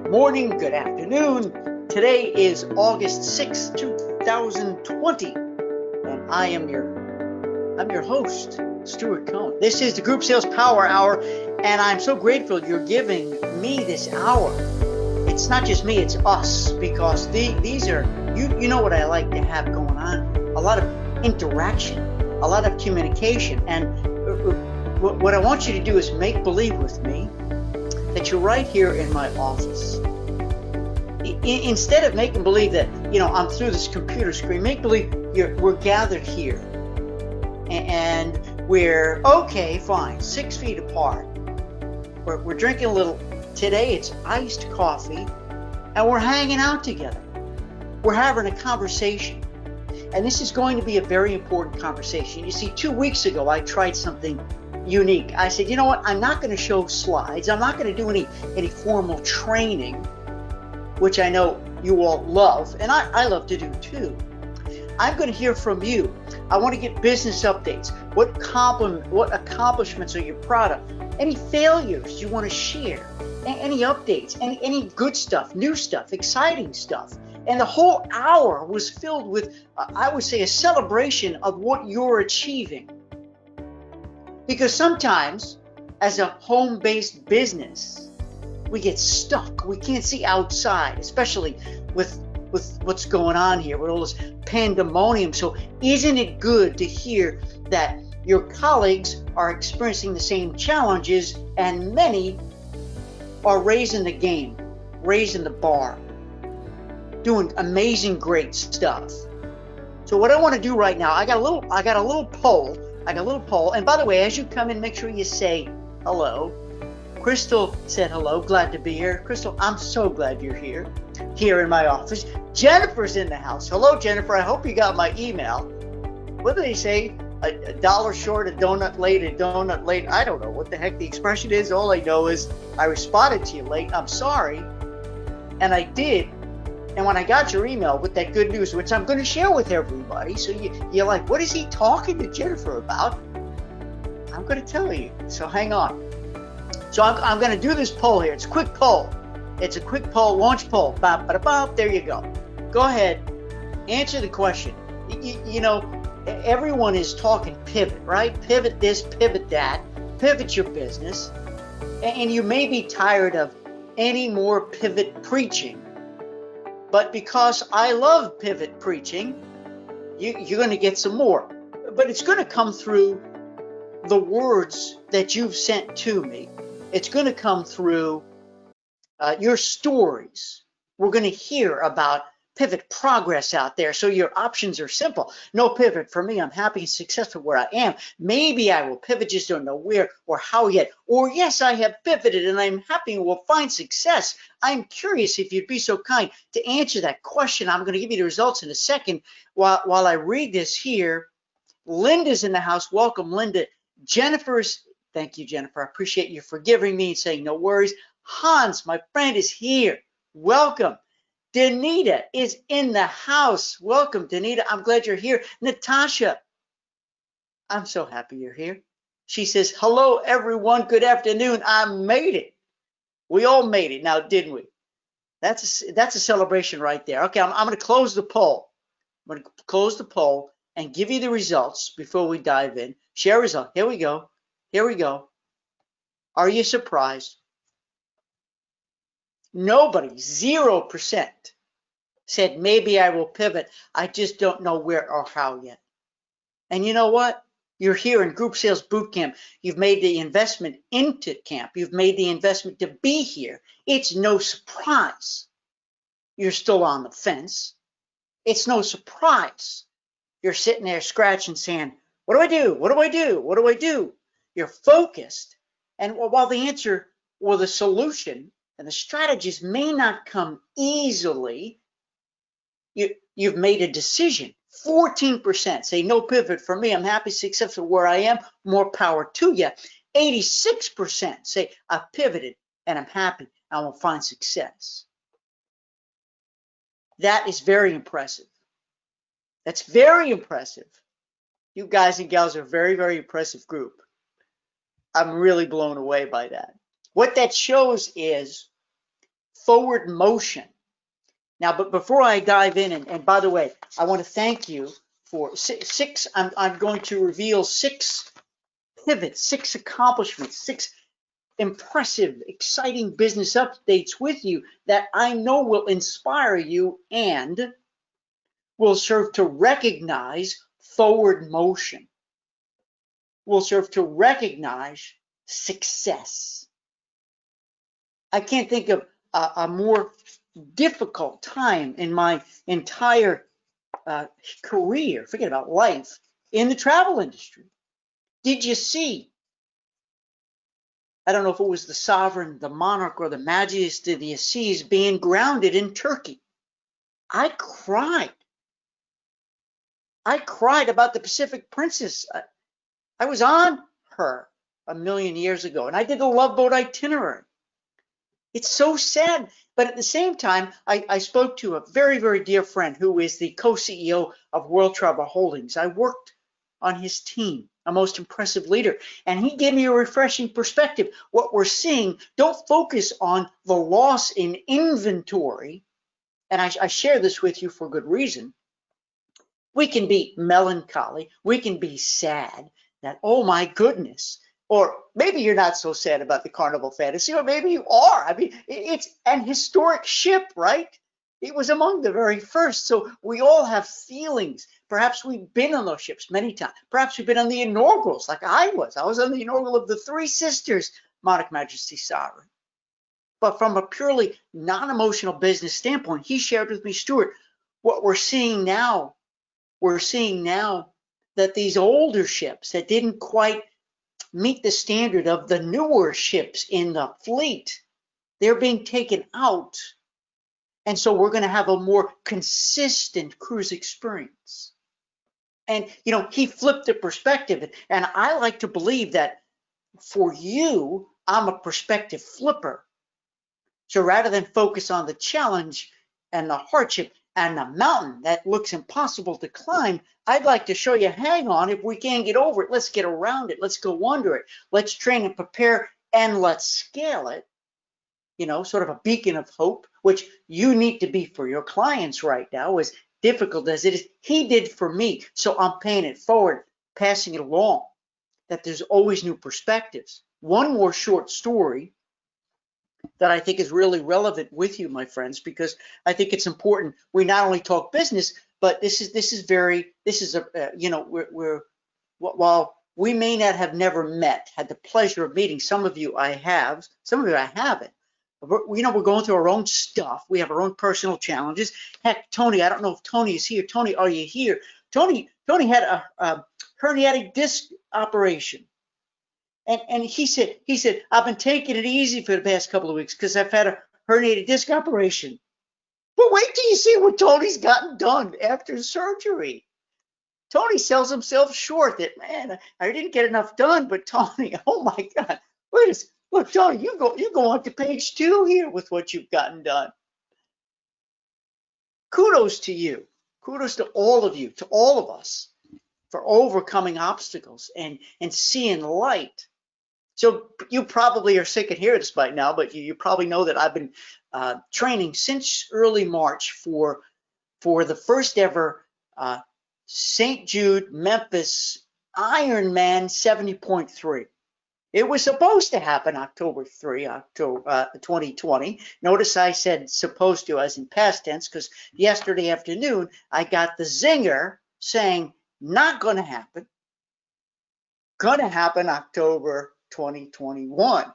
good morning, good afternoon. Today is August 6th, 2020, and I am your host, Stuart Cohen. This is the Group Sales Power Hour, and I'm so grateful you're giving me this hour. It's not just me, it's us, because these are, you know what I like to have going on, a lot of interaction, a lot of communication, and what I want you to do is make believe with me that you're right here in my office. Instead of making believe that, I'm through this computer screen, make believe we're gathered here. And we're, okay, fine, 6 feet apart. We're drinking a little, today it's iced coffee, and we're hanging out together. We're having a conversation. And this is going to be a very important conversation. You see, 2 weeks ago, I tried something unique. I said, you know what? I'm not going to show slides. I'm not going to do any formal training, which I know you all love, and I love to do too. I'm going to hear from you. I want to get business updates. What accomplishments are you proud of? Any failures you want to share? Any updates? Any good stuff, new stuff, exciting stuff? And the whole hour was filled with, I would say, a celebration of what you're achieving. Because sometimes, as a home-based business, we get stuck. We can't see outside, especially with what's going on here, with all this pandemonium. So isn't it good to hear that your colleagues are experiencing the same challenges, and many are raising the game, raising the bar, doing amazing, great stuff. So what I want to do right now, I got a little poll. And by the way, as you come in, make sure you say hello. Crystal said hello, glad to be here. Crystal, I'm so glad you're here in my office. Jennifer's in the house. Hello, Jennifer. I hope you got my email. What do they say? A dollar short, a donut late. I don't know what the heck the expression is. All I know is I responded to you late. I'm sorry. And I did. And when I got your email with that good news, which I'm going to share with everybody, so you're like, what is he talking to Jennifer about? I'm going to tell you. So hang on. So I'm going to do this poll here. It's a quick poll. Launch poll. There you go. Go ahead. Answer the question. Everyone is talking pivot, right? Pivot this, pivot that, pivot your business. And you may be tired of any more pivot preaching. But because I love pivot preaching, you're going to get some more. But it's going to come through the words that you've sent to me. It's going to come through your stories. We're going to hear about pivot progress out there. So your options are simple. No pivot for me. I'm happy and successful where I am. Maybe I will pivot, just don't know where or how yet. Or yes, I have pivoted and I'm happy and will find success. I'm curious if you'd be so kind to answer that question. I'm going to give you the results in a second while I read this here. Linda's in the house. Welcome, Linda. Thank you, Jennifer. I appreciate you forgiving me and saying no worries. Hans, my friend, is here. Welcome. Danita is in the house. Welcome, Danita. I'm glad you're here. Natasha, I'm so happy you're here. She says, hello, everyone. Good afternoon. I made it. We all made it now, didn't we? That's a celebration right there. Okay, I'm going to close the poll. I'm going to close the poll and give you the results before we dive in. Share result. Here we go. Are you surprised? Nobody, 0%, said maybe I will pivot. I just don't know where or how yet. And you know what? You're here in Group Sales Bootcamp. You've made the investment into camp. You've made the investment to be here. It's no surprise you're still on the fence. It's no surprise you're sitting there scratching, saying, what do I do? What do I do? What do I do? You're focused. And while the answer or the solution and the strategies may not come easily, you've made a decision. 14% say no pivot for me. I'm happy, successful where I am. More power to you. 86% say I've pivoted and I'm happy. I will find success. That is very impressive. That's very impressive. You guys and gals are a very, very impressive group. I'm really blown away by that. What that shows is forward motion. Now, but before I dive in, and by the way, I want to thank you for six. I'm going to reveal 6 pivots, 6 accomplishments, 6 impressive, exciting business updates with you that I know will inspire you and will serve to recognize forward motion, will serve to recognize success. I can't think of a more difficult time in my entire career, forget about life, in the travel industry. Did you see? I don't know if it was the sovereign, the monarch, or the majesty of the seas being grounded in Turkey. I cried. I cried about the Pacific Princess. I was on her a million years ago, and I did the Love Boat itinerary. It's so sad, but at the same time, I spoke to a very, very dear friend who is the co-CEO of World Travel Holdings. I worked on his team, a most impressive leader, and he gave me a refreshing perspective. What we're seeing, don't focus on the loss in inventory, and I share this with you for good reason. We can be melancholy, we can be sad that, oh my goodness, or maybe you're not so sad about the Carnival Fantasy, or maybe you are. I mean, it's an historic ship, right? It was among the very first. So we all have feelings. Perhaps we've been on those ships many times. Perhaps we've been on the inaugurals like I was. I was on the inaugural of the Three Sisters, Monarch, Majesty, Sovereign. But from a purely non-emotional business standpoint, he shared with me, Stuart, what we're seeing now that these older ships that didn't quite meet the standard of the newer ships in the fleet, they're being taken out. And so we're going to have a more consistent cruise experience. And, you know, he flipped the perspective. And I like to believe that for you, I'm a perspective flipper. So rather than focus on the challenge and the hardship and the mountain that looks impossible to climb, I'd like to show you, hang on, if we can't get over it, let's get around it. Let's go under it. Let's train and prepare and let's scale it. You know, sort of a beacon of hope, which you need to be for your clients right now, as difficult as it is. He did for me. So I'm paying it forward, passing it along, that there's always new perspectives. One more short story that I think is really relevant with you, my friends, because I think it's important. We not only talk business, but this is you know, we're while we may not have never met, had the pleasure of meeting some of you. I have, some of you I haven't. You know, we're going through our own stuff. We have our own personal challenges. Heck, Tony, I don't know if Tony is here. Tony, are you here? Tony had a herniatic disc operation. And he said, I've been taking it easy for the past couple of weeks because I've had a herniated disc operation. But wait till you see what Tony's gotten done after surgery. Tony sells himself short that, man, I didn't get enough done, but Tony, oh my God, look, Tony, you go on to page 2 here with what you've gotten done. Kudos to you. Kudos to all of you, to all of us, for overcoming obstacles and seeing light. So you probably are sick of hearing this by now, but you probably know that I've been training since early March for the first ever St. Jude Memphis Ironman 70.3. It was supposed to happen October 2020. Notice I said supposed to as in past tense, because yesterday afternoon I got the zinger saying not going to happen. Going to happen October 2021.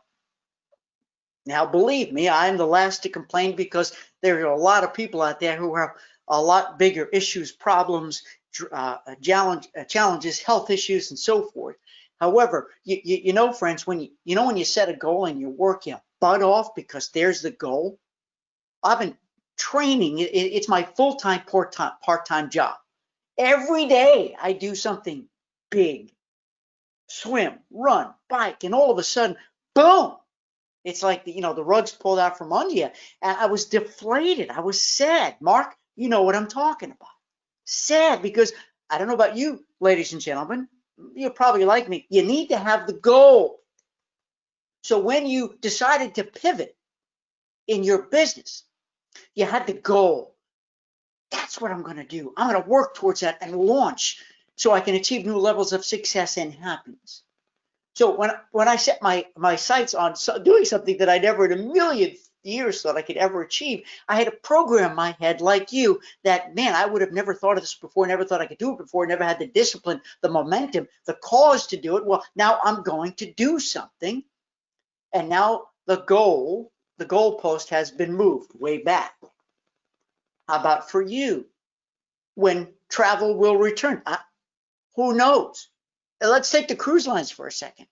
Now, believe me, I'm the last to complain because there are a lot of people out there who have a lot bigger issues, problems, challenges, health issues, and so forth. However, you know, friends, when you set a goal and you work your butt off because there's the goal. I've been training. It's my full-time, part-time job. Every day I do something big. Swim, run, bike, and all of a sudden, boom! It's like the rug's pulled out from under you. And I was deflated. I was sad. Mark, you know what I'm talking about. Sad because I don't know about you, ladies and gentlemen. You're probably like me. You need to have the goal. So when you decided to pivot, in your business. You had the goal. That's what I'm going to do. I'm going to work towards that and launch so I can achieve new levels of success and happiness. So when I set my sights on doing something that I never in a million years thought I could ever achieve, I had to program my head like you that, man, I would have never thought of this before, never thought I could do it before, never had the discipline, the momentum, the cause to do it. Well, now I'm going to do something. And now the goalpost has been moved way back. How about for you? When travel will return? Who knows? Let's take the cruise lines for a second.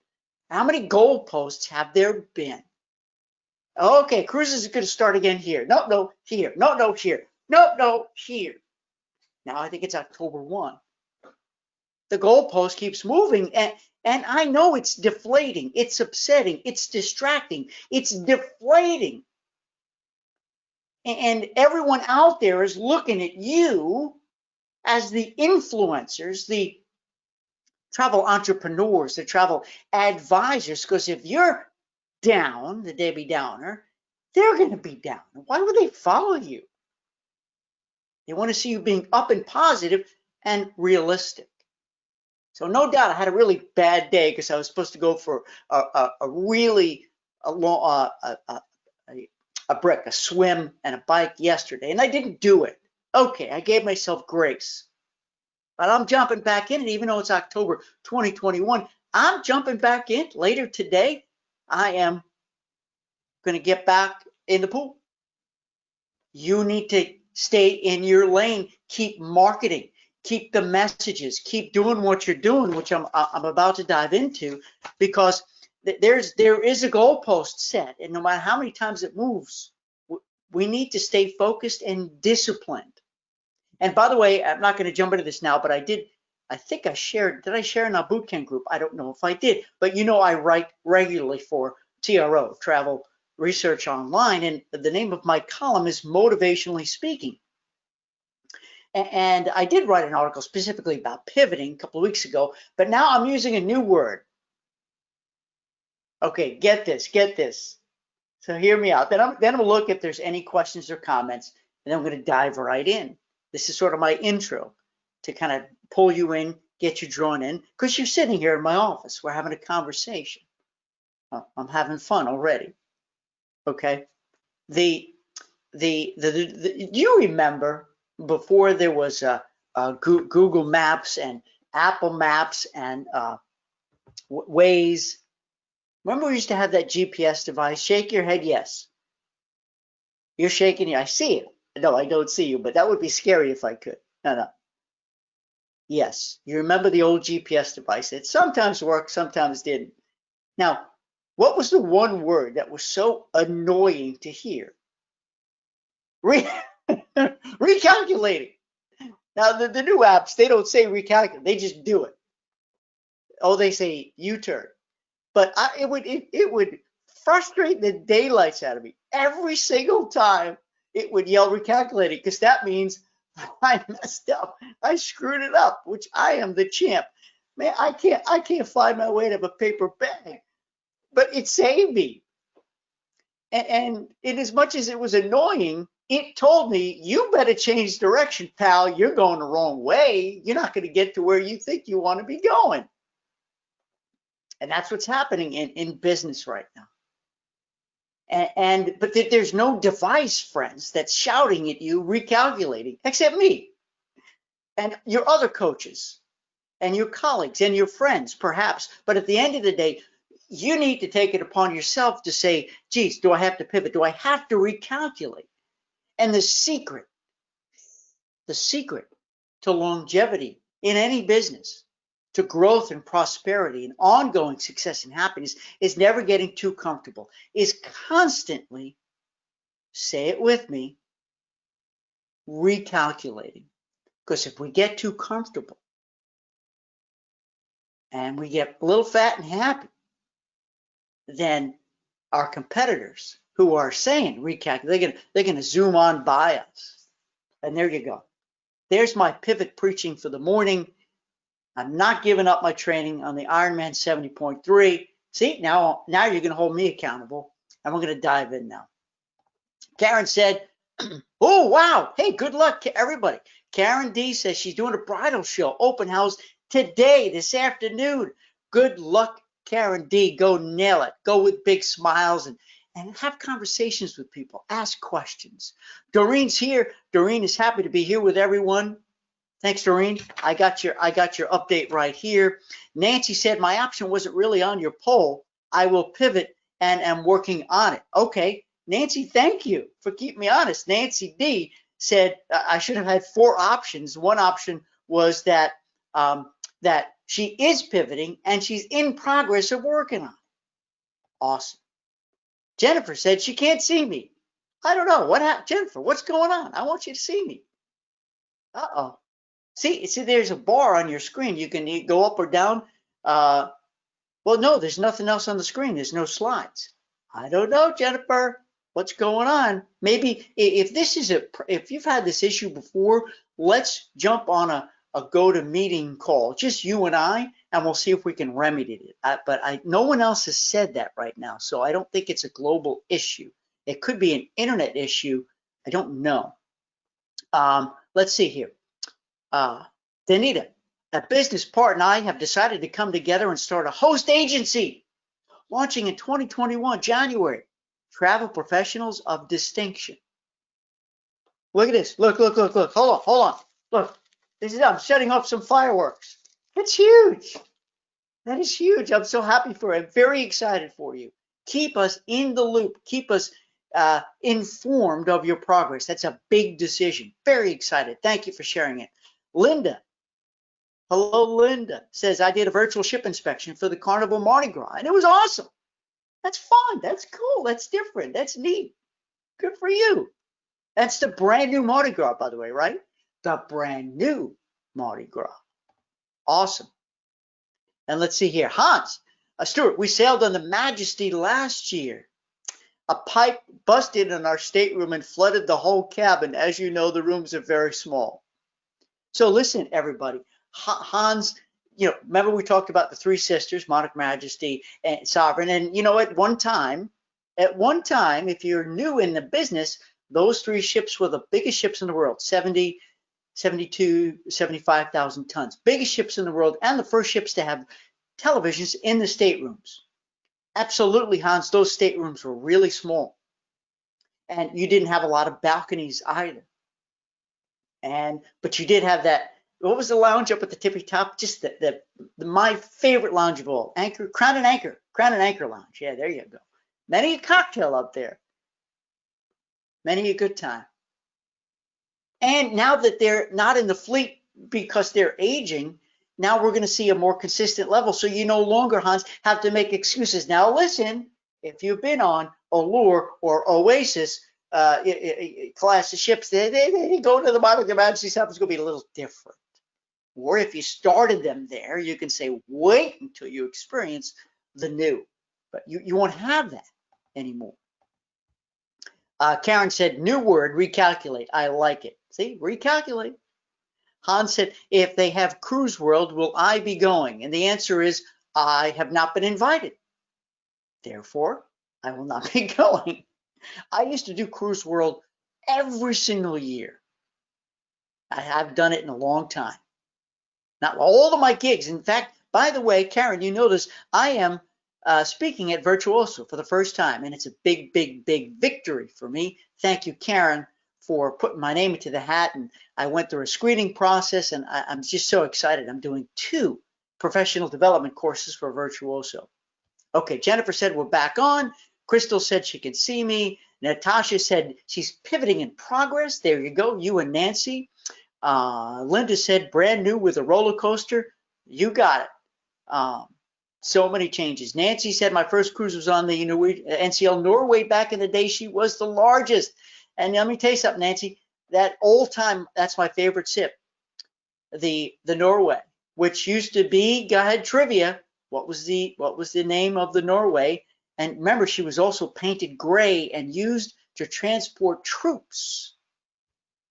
How many goalposts have there been? Okay, cruises are going to start again here. No, here. No, here. No, here. Now I think it's October 1. The goalpost keeps moving, and I know it's deflating, it's upsetting, it's distracting, it's deflating. And everyone out there is looking at you as the influencers, the travel entrepreneurs, the travel advisors, because if you're down, the Debbie Downer, they're going to be down. Why would they follow you? They want to see you being up and positive and realistic. So no doubt I had a really bad day because I was supposed to go for a swim and a bike yesterday, and I didn't do it. Okay, I gave myself grace. But I'm jumping back in, and even though it's October 2021, I'm jumping back in later today. I am going to get back in the pool. You need to stay in your lane, keep marketing, keep the messages, keep doing what you're doing, which I'm about to dive into, because there is a goalpost set, and no matter how many times it moves, we need to stay focused and disciplined. And by the way, I'm not going to jump into this now, but did I share in our bootcamp group? I don't know if I did, but I write regularly for TRO, Travel Research Online, and the name of my column is Motivationally Speaking. And I did write an article specifically about pivoting a couple of weeks ago, but now I'm using a new word. Okay, get this. So hear me out. Then I'm going to look if there's any questions or comments, and then I'm going to dive right in. This is sort of my intro to kind of pull you in, get you drawn in, because you're sitting here in my office. We're having a conversation. I'm having fun already. Okay. Do you remember before there was Google Maps and Apple Maps and Waze? Remember we used to have that GPS device? Shake your head, yes. You're shaking. I see it. No, I don't see you, but that would be scary if I could. No. Yes, you remember the old GPS device. It sometimes worked, sometimes didn't. Now, what was the one word that was so annoying to hear? Recalculating. Now, the new apps, they don't say recalculate. They just do it. Oh, they say U-turn. But it would frustrate the daylights out of me. Every single time it would yell recalculating, because that means I messed up. I screwed it up, which I am the champ. Man, I can't find my way to a paper bag. But it saved me. And in as much as it was annoying, it told me, you better change direction, pal. You're going the wrong way. You're not going to get to where you think you want to be going. And that's what's happening in business right now. But there's no device, friends, that's shouting at you, recalculating, except me and your other coaches and your colleagues and your friends, perhaps. But at the end of the day, you need to take it upon yourself to say, geez, do I have to pivot? Do I have to recalculate? And the secret to longevity in any business, to growth and prosperity and ongoing success and happiness, is never getting too comfortable, is constantly, say it with me, recalculating. Because if we get too comfortable and we get a little fat and happy, then our competitors who are saying recalculate, they're going to zoom on by us. And there you go. There's my pivot preaching for the morning. I'm not giving up my training on the Ironman 70.3. See, now you're going to hold me accountable, and we're going to dive in now. Karen said, oh, wow. Hey, good luck to everybody. Karen D says she's doing a bridal show, open house today, this afternoon. Good luck, Karen D. Go nail it. Go with big smiles and have conversations with people. Ask questions. Doreen's here. Doreen is happy to be here with everyone. Thanks, Doreen. I got your update right here. Nancy said my option wasn't really on your poll. I will pivot and am working on it. Okay, Nancy, thank you for keeping me honest. Nancy D said I should have had 4 options. One option was that that she is pivoting and she's in progress of working on it. Awesome. Jennifer said she can't see me. I don't know what happened. Jennifer, what's going on? I want you to see me. Uh-oh. See, there's a bar on your screen. You can go up or down. Well, no, there's nothing else on the screen. There's no slides. I don't know, Jennifer. What's going on? Maybe if you've had this issue before, let's jump on a go-to-meeting call, just you and I, and we'll see if we can remedy it. But no one else has said that right now, so I don't think it's a global issue. It could be an internet issue. I don't know. Let's see here. Danita, a business partner and I have decided to come together and start a host agency, launching in 2021, January. Travel professionals of distinction. Look at this. Look. Hold on. Look, I'm setting off some fireworks. That's huge. That is huge. I'm so happy for it. I'm very excited for you. Keep us in the loop. Keep us informed of your progress. That's a big decision. Very excited. Thank you for sharing it. Linda, hello, Linda, says I did a virtual ship inspection for the Carnival Mardi Gras, and it was awesome. That's fun. That's cool. That's different. That's neat. Good for you. That's the brand new Mardi Gras, by the way, right? The brand new Mardi Gras. Awesome. And let's see here. Hans, Stuart, we sailed on the Majesty last year. A pipe busted in our stateroom and flooded the whole cabin. As you know, the rooms are very small. So listen, everybody. Hans, remember we talked about the 3 sisters, Monarch, Majesty, and Sovereign. And at one time, if you're new in the business, those 3 ships were the biggest ships in the world, 70, 72, 75,000 tons. Biggest ships in the world, and the first ships to have televisions in the staterooms. Absolutely, Hans, those staterooms were really small. And you didn't have a lot of balconies either. But you did have that. What was the lounge up at the tippy top? Just my favorite lounge of all. Crown and Anchor Lounge. Yeah, there you go. Many a cocktail up there. Many a good time. And now that they're not in the fleet because they're aging, now we're going to see a more consistent level. So you no longer, Hans, have to make excuses. Now listen, if you've been on Allure or Oasis class of ships, they go to the bottom of the Majesty, something's going to be a little different. Or if you started them there, you can say, wait until you experience the new. But you won't have that anymore. Karen said, new word, recalculate. I like it. See, recalculate. Hans said, if they have Cruise World, will I be going? And the answer is, I have not been invited. Therefore, I will not be going. I used to do Cruise World every single year. I have done it in a long time. Not all of my gigs. In fact, by the way, Karen, you notice I am speaking at Virtuoso for the first time, and it's a big, big, big victory for me. Thank you, Karen, for putting my name into the hat. And I went through a screening process, and I'm just so excited. I'm doing 2 professional development courses for Virtuoso. Okay, Jennifer said we're back on. Crystal said she can see me. Natasha said she's pivoting in progress. There you go, you and Nancy. Linda said brand new with a roller coaster. You got it. So many changes. Nancy said my first cruise was on the NCL Norway back in the day. She was the largest. And let me tell you something, Nancy, that old time, that's my favorite ship. The Norway, which used to be, go ahead, trivia. What was the name of the Norway? And remember, she was also painted gray and used to transport troops.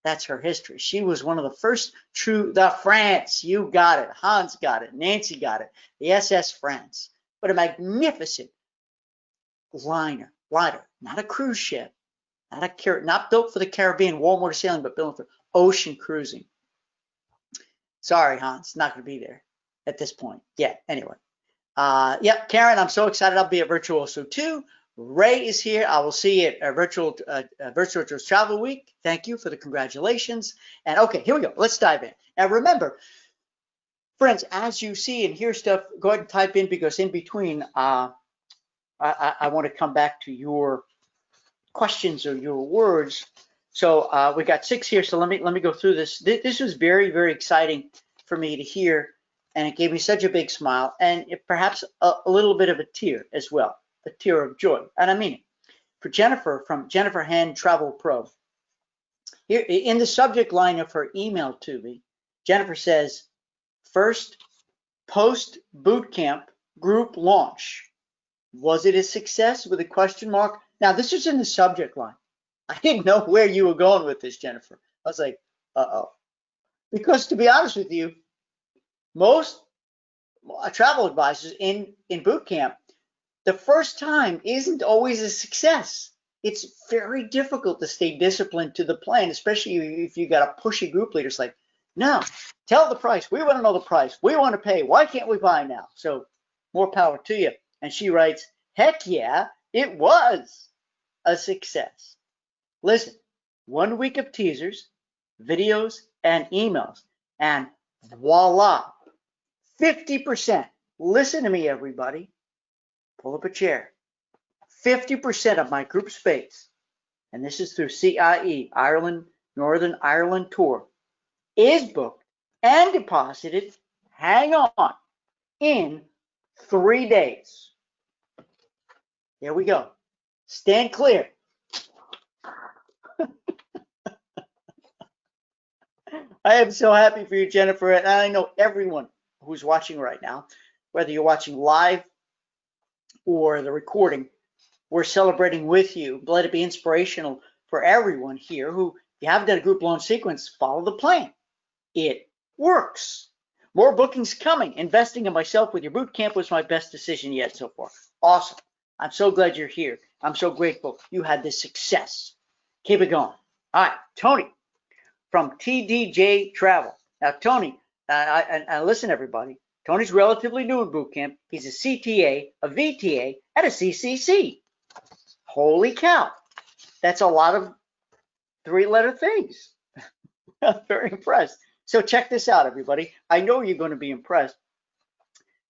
That's her history. She was one of the first the France. You got it. Hans got it. Nancy got it. The SS France. But a magnificent liner, not a cruise ship, Not built for the Caribbean, warm water sailing, but built for ocean cruising. Sorry, Hans, not going to be there at this point. Yeah, anyway. Yep, Karen, I'm so excited. I'll be at Virtuoso too. Ray is here. I will see you at Virtual Travel Week. Thank you for the congratulations. And okay, here we go. Let's dive in. Now remember, friends, as you see and hear stuff, go ahead and type in, because in between, I want to come back to your questions or your words. So we got 6 here. So let me go through this. This was very, very exciting for me to hear, and it gave me such a big smile, and perhaps a little bit of a tear as well, a tear of joy. And I mean it. For Jennifer, from Jennifer Hand Travel Pro. Here in the subject line of her email to me, Jennifer says, "First post boot camp group launch. Was it a success?" with a question mark. Now this is in the subject line. I didn't know where you were going with this, Jennifer. I was like, uh-oh. Because to be honest with you, most travel advisors in boot camp, the first time isn't always a success. It's very difficult to stay disciplined to the plan, especially if you got a pushy group leader. It's like, no, tell the price. We want to know the price. We want to pay. Why can't we buy now? So more power to you. And she writes, heck yeah, it was a success. Listen, 1 week of teasers, videos, and emails, and voila, 50%. Listen to me, everybody. Pull up a chair. 50% of my group space, and this is through CIE, Ireland, Northern Ireland Tour, is booked and deposited, hang on, in 3 days. There we go. Stand clear. I am so happy for you, Jennifer, and I know everyone who's watching right now, whether you're watching live or the recording, we're celebrating with you. Let it be inspirational for everyone here who, if you haven't done a group launch sequence, follow the plan. It works. More bookings coming. Investing in myself with your boot camp was my best decision yet so far. Awesome. I'm so glad you're here. I'm so grateful you had this success. Keep it going. All right, Tony from TDJ Travel. Now, Tony, and listen, everybody, Tony's relatively new in boot camp. He's a CTA, a VTA, and a CCC. Holy cow. That's a lot of 3-letter things. I'm very impressed. So check this out, everybody. I know you're going to be impressed.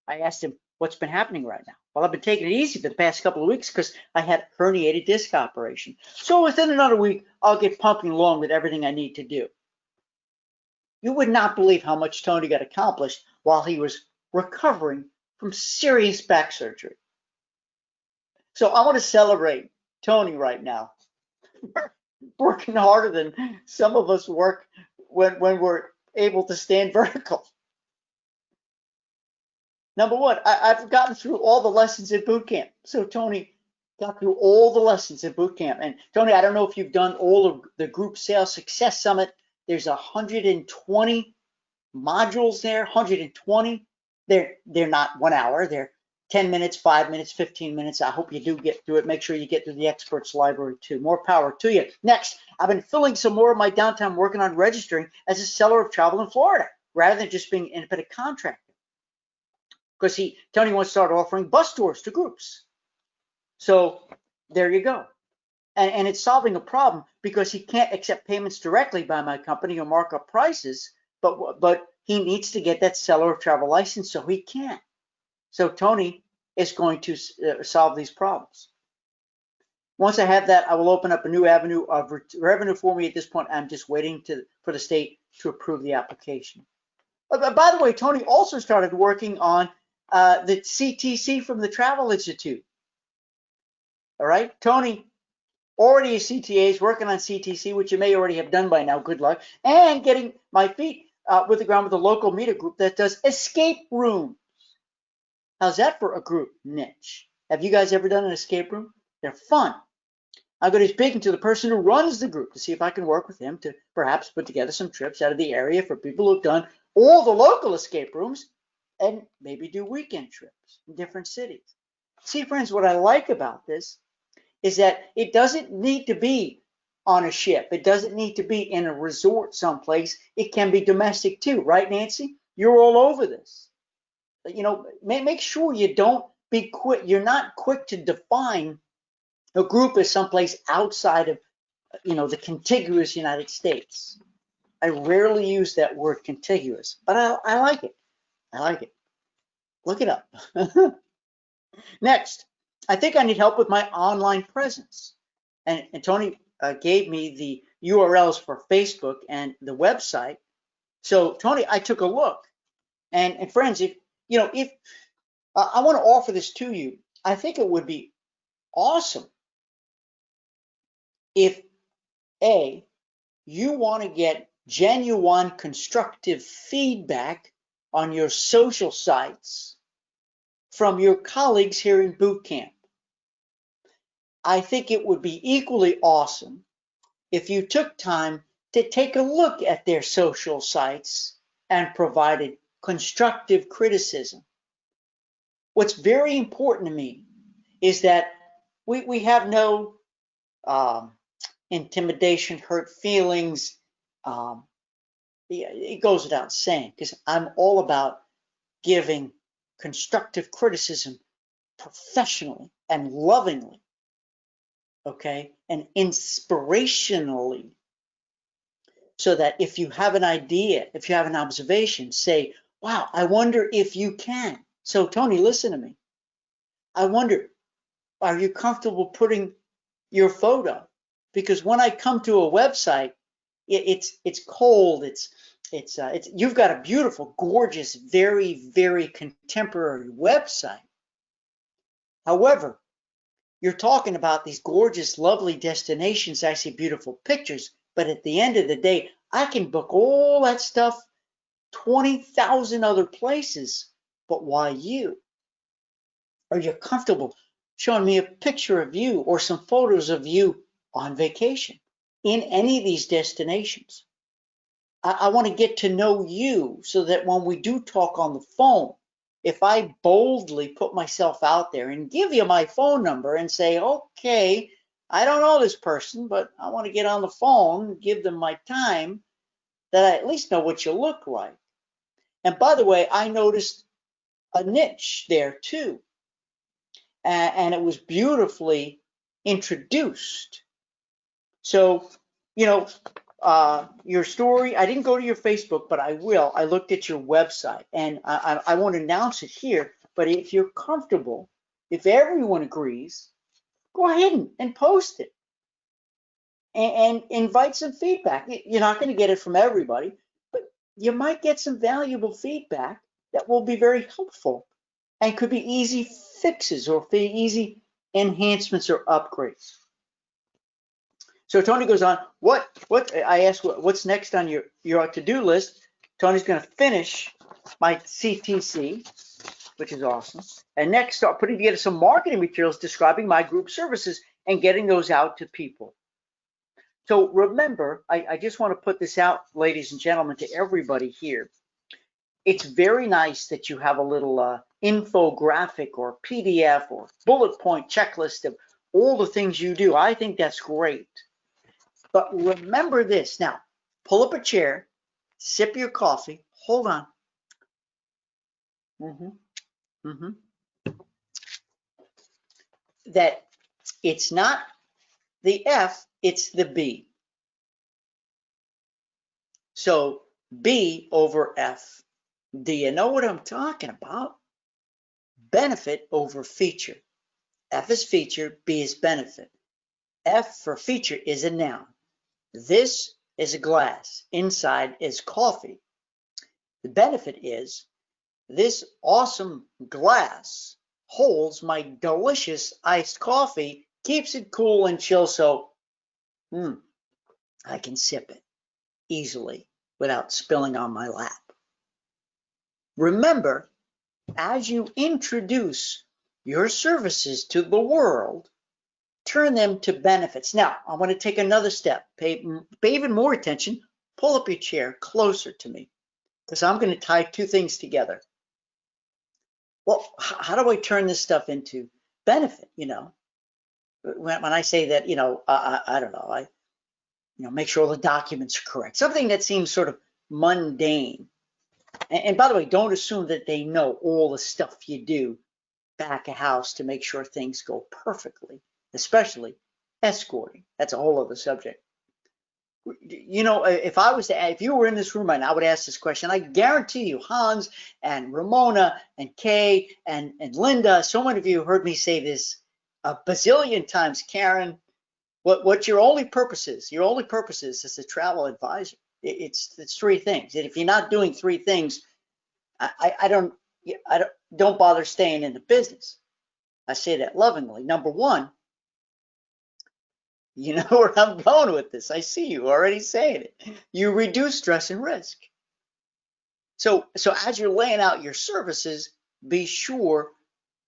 I asked him, what's been happening right now? Well, I've been taking it easy for the past couple of weeks because I had a herniated disc operation. So within another week, I'll get pumping along with everything I need to do. You would not believe how much Tony got accomplished while he was recovering from serious back surgery. So I want to celebrate Tony right now. Working harder than some of us work when we're able to stand vertical. Number one, I've gotten through all the lessons in boot camp. So Tony got through all the lessons in boot camp. And Tony, I don't know if you've done all of the Group Sales Success Summit. There's 120 modules there, 120. They're not 1 hour. They're 10 minutes, 5 minutes, 15 minutes. I hope you do get through it. Make sure you get through the experts library too. More power to you. Next, I've been filling some more of my downtime working on registering as a seller of travel in Florida rather than just being an independent contractor. Because Tony wants to start offering bus tours to groups. So there you go. And it's solving a problem because he can't accept payments directly by my company or mark up prices, but he needs to get that seller of travel license so he can. So Tony is going to solve these problems. Once I have that, I will open up a new avenue of revenue for me. At this point, I'm just waiting for the state to approve the application. By the way, Tony also started working on the CTC from the Travel Institute. All right, Tony, already a CTA, is working on CTC, which you may already have done by now. Good luck. And getting my feet with the ground with a local media group that does escape rooms. How's that for a group niche? Have you guys ever done an escape room? They're fun. I'm going to be speaking to the person who runs the group to see if I can work with him to perhaps put together some trips out of the area for people who've done all the local escape rooms and maybe do weekend trips in different cities. See, friends, what I like about this is that it doesn't need to be on a ship. It doesn't need to be in a resort someplace. It can be domestic too, right, Nancy? You're all over this. You know, make sure you don't be quick. You're not quick to define a group as someplace outside of, you know, the contiguous United States. I rarely use that word contiguous, but I like it. I like it. Look it up. Next, I think I need help with my online presence. And Tony gave me the URLs for Facebook and the website. So Tony, I took a look. And friends, if you know, if I want to offer this to you, I think it would be awesome if you want to get genuine constructive feedback on your social sites from your colleagues here in boot camp. I think it would be equally awesome if you took time to take a look at their social sites and provided constructive criticism. What's very important to me is that we have no intimidation, hurt feelings. It goes without saying, because I'm all about giving constructive criticism professionally and lovingly, okay, and inspirationally, so that if you have an idea, if you have an observation, say, wow, I wonder if you can. So Tony, listen to me. I wonder, are you comfortable putting your photo? Because when I come to a website, it's cold, it's you've got a beautiful, gorgeous, very, very contemporary website. However, you're talking about these gorgeous, lovely destinations. I see beautiful pictures, but at the end of the day, I can book all that stuff 20,000 other places. But why you? Are you comfortable showing me a picture of you or some photos of you on vacation in any of these destinations? I want to get to know you so that when we do talk on the phone, if I boldly put myself out there and give you my phone number and say, okay, I don't know this person, but I want to get on the phone, give them my time, that I at least know what you look like. And by the way, I noticed a niche there too. And it was beautifully introduced. So, you know, your story, I didn't go to your Facebook, but I will. I looked at your website, and I won't announce it here, but if you're comfortable, if everyone agrees, go ahead and post it and invite some feedback. You're not going to get it from everybody, but you might get some valuable feedback that will be very helpful and could be easy fixes or be easy enhancements or upgrades. So Tony goes on, I asked, what's next on your to-do list? Tony's going to finish my CTC, which is awesome. And next, start putting together some marketing materials describing my group services and getting those out to people. So remember, I just want to put this out, ladies and gentlemen, to everybody here. It's very nice that you have a little infographic or PDF or bullet point checklist of all the things you do. I think that's great. But remember this. Now, pull up a chair, sip your coffee, hold on. That it's not the F, it's the B. So B over F. Do you know what I'm talking about? Benefit over feature. F is feature, B is benefit. F for feature is a noun. This is a glass. Inside is coffee. The benefit is this awesome glass holds my delicious iced coffee, keeps it cool and chill, so I can sip it easily without spilling on my lap. Remember, as you introduce your services to the world, turn them to benefits. Now, I want to take another step. Pay even more attention. Pull up your chair closer to me, because I'm going to tie two things together. Well, how do I turn this stuff into benefit? You know, when I say that, you know, I don't know. make sure all the documents are correct. Something that seems sort of mundane. And by the way, don't assume that they know all the stuff you do back of house to make sure things go perfectly, especially escorting. That's a whole other subject. If you were in this room right now, I would ask this question. I guarantee you, Hans and Ramona and Kay and Linda, so many of you heard me say this a bazillion times. Karen, what your only purpose is? Your only purpose is as a travel advisor. It's three things. And if you're not doing three things, I don't bother staying in the business. I say that lovingly. Number one, you know where I'm going with this. I see you already saying it. You reduce stress and risk. So as you're laying out your services, be sure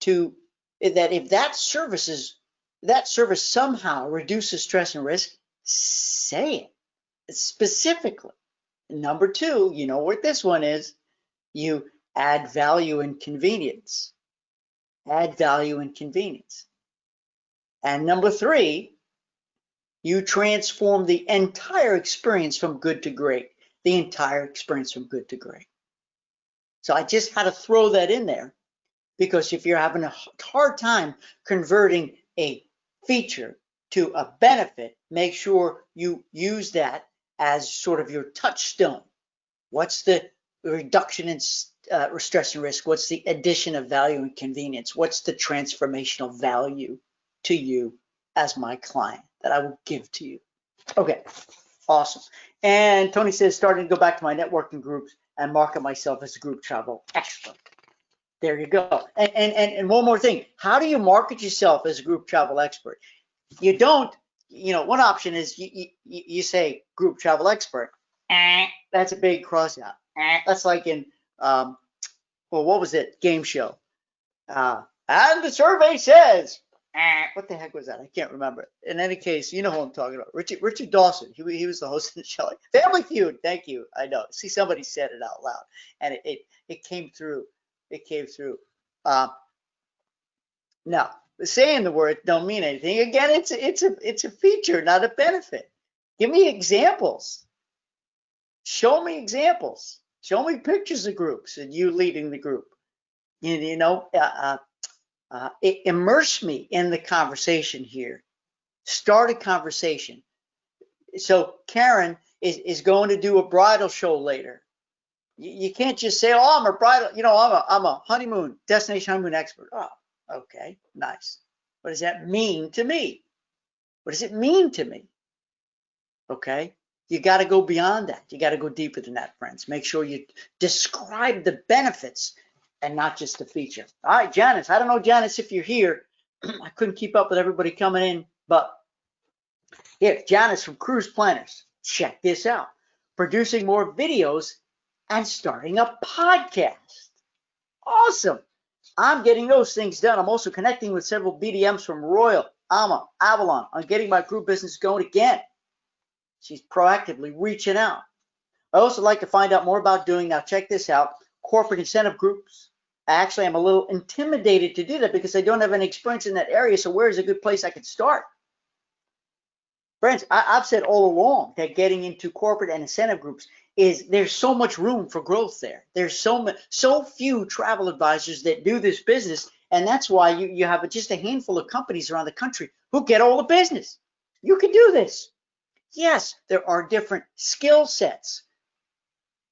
that if that service somehow reduces stress and risk, say it specifically. Number two, you know what this one is. You add value and convenience. Add value and convenience. And number three, you transform the entire experience from good to great. The entire experience from good to great. So I just had to throw that in there, because if you're having a hard time converting a feature to a benefit, make sure you use that as sort of your touchstone. What's the reduction in stress and risk? What's the addition of value and convenience? What's the transformational value to you as my client that I will give to you? Okay, awesome. And Tony says, starting to go back to my networking groups and market myself as a group travel expert. There you go. And one more thing. How do you market yourself as a group travel expert? You don't, one option is you say group travel expert. That's a big cross out. That's like in, what was it? Game show. And the survey says, what the heck was that? I can't remember. In any case, you know who I'm talking about. Richard Dawson. He was the host of the show. Family Feud. Thank you. I know. See, somebody said it out loud, and it came through. It came through. Now, saying the word don't mean anything. Again, it's a feature, not a benefit. Give me examples. Show me examples. Show me pictures of groups and you leading the group. Immerse me in the conversation here. Start a conversation. So Karen is going to do a bridal show later. You can't just say, "Oh, I'm a bridal," I'm a destination honeymoon expert. Oh, okay, nice. What does that mean to me? What does it mean to me? Okay, you got to go beyond that. You got to go deeper than that, friends. Make sure you describe the benefits and not just the feature. All right, Janice. I don't know, Janice, if you're here. I couldn't keep up with everybody coming in, but here, Janice from Cruise Planners. Check this out. Producing more videos and starting a podcast. Awesome. I'm getting those things done. I'm also connecting with several BDMs from Royal, Alma, Avalon on getting my group business going again. She's proactively reaching out. I also like to find out more about doing, now check this out, corporate incentive groups. Actually, I'm a little intimidated to do that because I don't have any experience in that area. So where is a good place I could start? Friends, I've said all along that getting into corporate and incentive groups there's so much room for growth there. There's so few travel advisors that do this business, and that's why you have just a handful of companies around the country who get all the business. You can do this. Yes, there are different skill sets.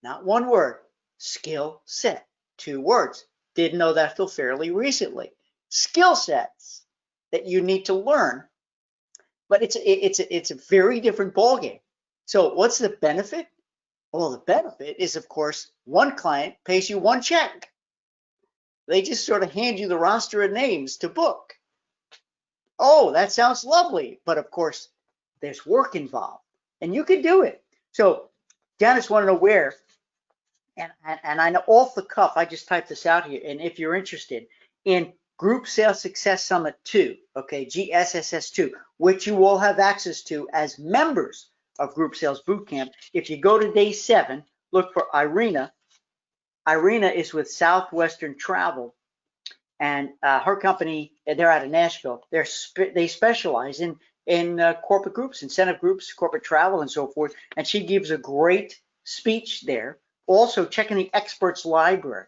Not one word, skill set, 2 words. Didn't know that till fairly recently. Skill sets that you need to learn, but it's a very different ballgame. So what's the benefit? Well, the benefit is, of course, one client pays you one check. They just sort of hand you the roster of names to book. Oh, that sounds lovely. But of course, there's work involved, and you can do it. So Janice wanted to know where, and I know off the cuff, I just typed this out here. And if you're interested in Group Sales Success Summit 2, okay, GSSS 2, which you will have access to as members of Group Sales Bootcamp. If you go to day 7, look for Irina. Irina is with Southwestern Travel, and her company, they're out of Nashville. They specialize in in corporate groups, incentive groups, corporate travel, and so forth. And she gives a great speech there. Also, check in the experts library.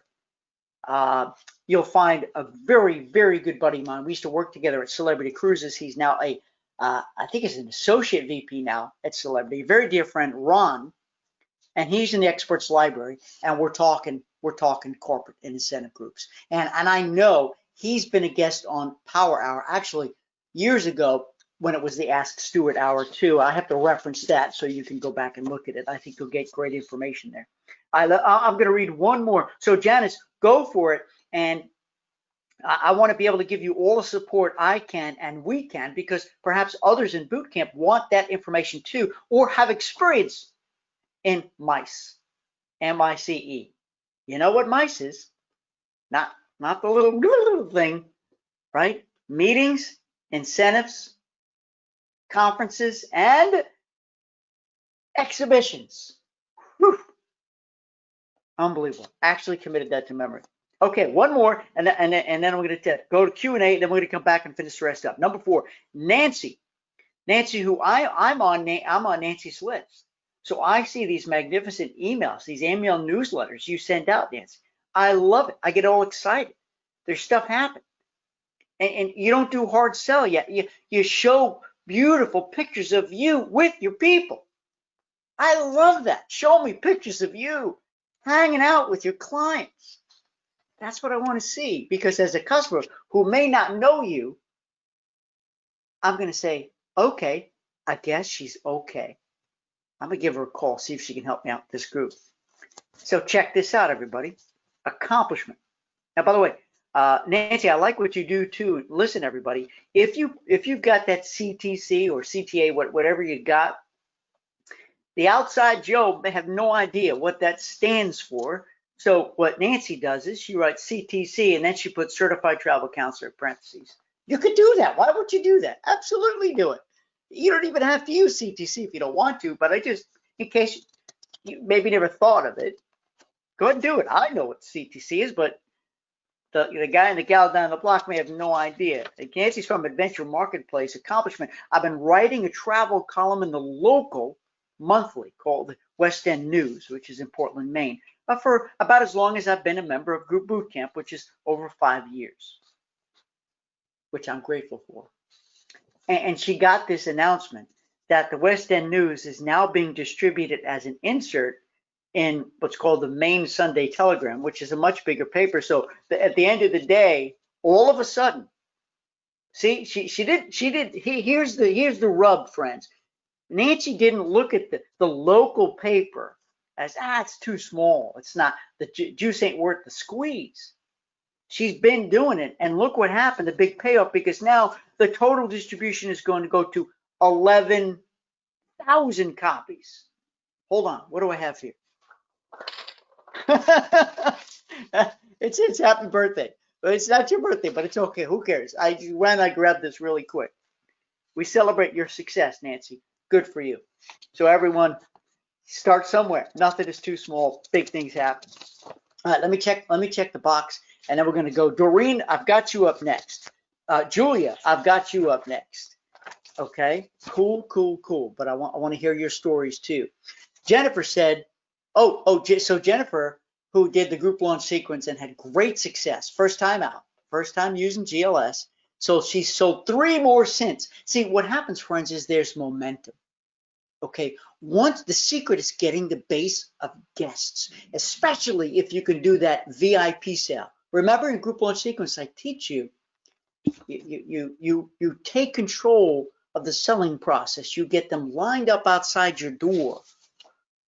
You'll find a very, very good buddy of mine. We used to work together at Celebrity Cruises. He's now I think he's an associate VP now at Celebrity. Very dear friend, Ron, and he's in the experts library. And we're talking corporate and incentive groups. And I know he's been a guest on Power Hour actually years ago when it was the Ask Stuart Hour too. I have to reference that so you can go back and look at it. I think you'll get great information there. I'm going to read one more. So Janice, go for it. And I want to be able to give you all the support I can and we can, because perhaps others in boot camp want that information too, or have experience in MICE, M-I-C-E. You know what MICE is? Not the little thing, right? Meetings, incentives, conferences, and exhibitions. Whew. Unbelievable. Actually committed that to memory. Okay, one more, and then we're going to go to Q&A, and then we're going to come back and finish the rest up. Number 4, Nancy, who I'm on Nancy's list. So I see these magnificent emails, these email newsletters you send out, Nancy. I love it. I get all excited. There's stuff happening, and you don't do hard sell yet. You show beautiful pictures of you with your people. I love that. Show me pictures of you hanging out with your clients. That's what I want to see, because as a customer who may not know you, I'm going to say, okay, I guess she's okay. I'm going to give her a call, see if she can help me out with this group. So check this out, everybody. Accomplishment. Now, by the way, Nancy, I like what you do too. Listen, everybody, if you've got that CTC or CTA, whatever you got, the outside Joe may have no idea what that stands for. So what Nancy does is she writes CTC and then she puts Certified Travel Counselor in parentheses. You could do that. Why would you do that? Absolutely do it. You don't even have to use CTC if you don't want to, but I just, in case you maybe never thought of it, go ahead and do it. I know what CTC is, but the guy and the gal down the block may have no idea. Nancy's from Adventure Marketplace. Accomplishment. I've been writing a travel column in the local monthly called West End News, which is in Portland, Maine, for about as long as I've been a member of Group Boot Camp, which is over 5 years, which I'm grateful for. And she got this announcement that the West End News is now being distributed as an insert in what's called the Maine Sunday Telegram, which is a much bigger paper. So at the end of the day, all of a sudden, see, here's the rub, friends. Nancy didn't look at the local paper as, it's too small. It's not, the juice ain't worth the squeeze. She's been doing it, and look what happened, the big payoff, because now the total distribution is going to go to 11,000 copies. Hold on, what do I have here? It's happy birthday. It's not your birthday, but it's okay. Who cares? I grabbed this really quick. We celebrate your success, Nancy. Good for you. So everyone, start somewhere. Nothing is too small. Big things happen. All right, let me check the box, and then we're going to go. Doreen, I've got you up next. Julia, I've got you up next. Okay, cool. But I want to hear your stories too. Jennifer said, so Jennifer, who did the group launch sequence and had great success, first time out, first time using GLS. So she sold 3 more since. See, what happens, friends, is there's momentum. Okay, once the secret is getting the base of guests, especially if you can do that VIP sale. Remember, in group launch sequence, I teach you, you take control of the selling process. You get them lined up outside your door.